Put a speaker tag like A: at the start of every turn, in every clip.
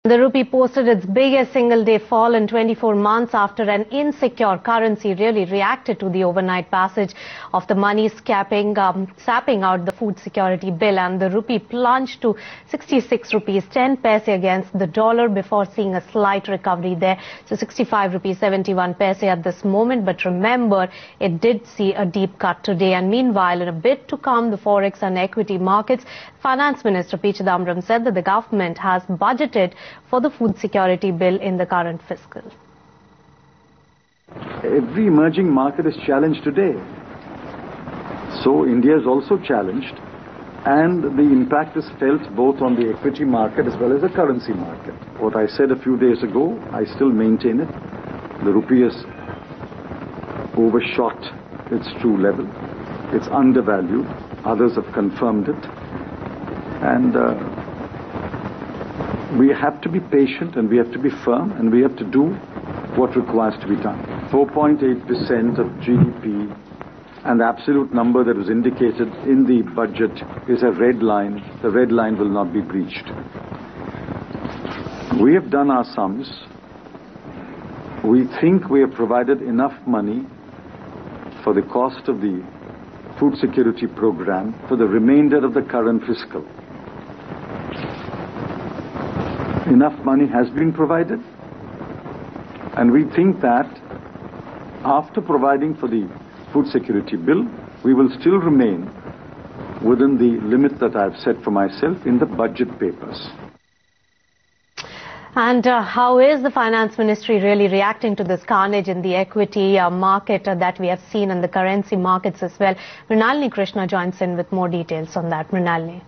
A: The rupee posted its biggest single-day fall in 24 months after an insecure currency really reacted to the overnight passage of the money sapping out the food security bill, and the rupee plunged to 66 rupees 10 paise against the dollar before seeing a slight recovery there. So 65 rupees 71 paise at this moment, but remember, it did see a deep cut today. And meanwhile, in a bid to calm the forex and equity markets, Finance Minister P.Chidambaram said that the government has budgeted for the food security bill in the current fiscal.
B: Every emerging market is challenged today. So India is also challenged, and the impact is felt both on the equity market as well as the currency market. What I said a few days ago, I still maintain it. The rupee has overshot its true level. It's undervalued. Others have confirmed it. And we have to be patient, and we have to be firm, and we have to do what requires to be done. 4.8% of GDP, and the absolute number that was indicated in the budget is a red line. The red line will not be breached. We have done our sums. We think we have provided enough money for the cost of the food security program for the remainder of the current fiscal. Enough money has been provided, and we think that after providing for the food security bill, we will still remain within the limit that I have set for myself in the budget papers.
A: And how is the Finance Ministry really reacting to this carnage in the equity market that we have seen in the currency markets as well? Mrinalini Krishna joins in with more details on that. Mrinalini.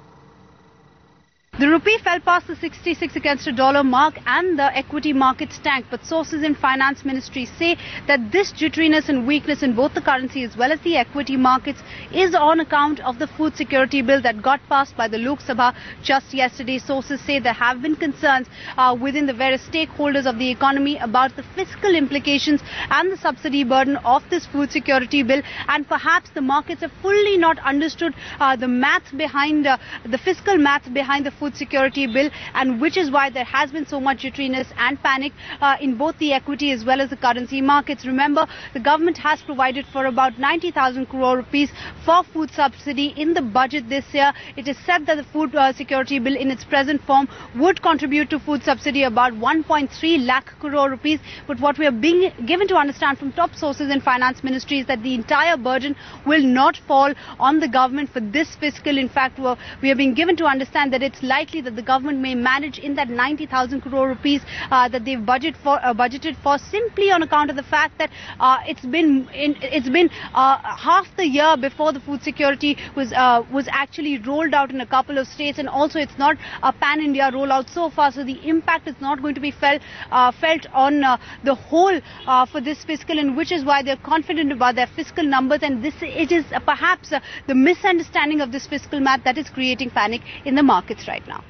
C: The rupee fell past the 66 against a dollar mark and the equity markets tanked, but sources in Finance Ministry say that this jitteriness and weakness in both the currency as well as the equity markets is on account of the food security bill that got passed by the Lok Sabha just yesterday. Sources say there have been concerns within the various stakeholders of the economy about the fiscal implications and the subsidy burden of this food security bill, and perhaps the markets have fully not understood the maths behind the fiscal maths behind the food security bill, and which is why there has been so much jitteriness and panic in both the equity as well as the currency markets. Remember, the government has provided for about 90,000 crore rupees for food subsidy in the budget this year. It is said that the food security bill in its present form would contribute to food subsidy about 1.3 lakh crore rupees, but what we are being given to understand from top sources in Finance Ministry is that the entire burden will not fall on the government for this fiscal. In fact, we are being given to understand that it's likely that the government may manage in that 90,000 crore rupees that they've budgeted for, simply on account of the fact that it's been half the year before the food security was actually rolled out in a couple of states, and also it's not a pan-India rollout so far, so the impact is not going to be felt on the whole for this fiscal, and which is why they're confident about their fiscal numbers, and it is perhaps the misunderstanding of this fiscal math that is creating panic in the markets right now.